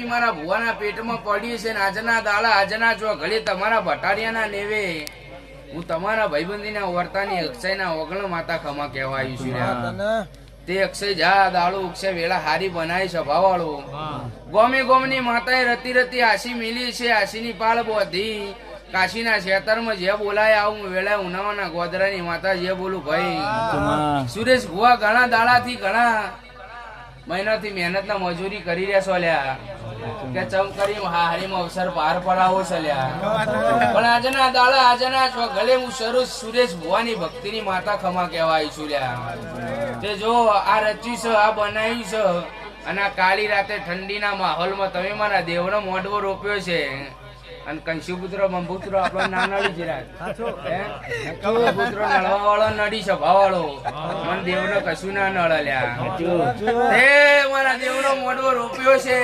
મારા ભુવાના પેટમાં પડી છે ને આજના દાડા આજના જો ઘડી તમારા ભટારિયાના નેવે હું તમારા ભાઈબંધીના વર્તાની અક્ષયના ઓગણ માતા ખમા કહેવાયું છું તે અક્ષય જા દાડો અક્ષય વેળા હારી બનાવી સભાવાળો ગોમે ગોમની માતાએ રતી રતી આશી મિલી છે આશીની પાળ બોધી કાશીના ખેતરમાં જે બોલાય આવું વેળા ઉનાવાના ગોદરાની માતા જે બોલું ભાઈ સુરેશ ભુવા ઘણા દાડાથી ઘણા મહિનાથી મહેનતના મજૂરી કરી રહ્યા છો લ્યા કે ચમ કરી હારીમાં અવસર પાર પડાવો છે લ્યા પણ આજના દાડા આજના છો ગલે હું સુરેશ ભુવાની ભક્તિની માતા ખમા કહેવાય છું લ્યા તે જો આ રચ્યું છે આ બનાવ્યું છે અને આ કાળી રાતે ઠંડીના માહોલમાં તમે મારા દેવનો મોઢવો રોપ્યો છે અને કંશુપુત્ર મંભુત્ર આપણો ના નડી જરાક પુત્ર નળવા વાળો નડી સભા વાળો મન દેવનો કશું ના નળલ્યા તે મારા દેવનો મોઢવો રોપ્યો છે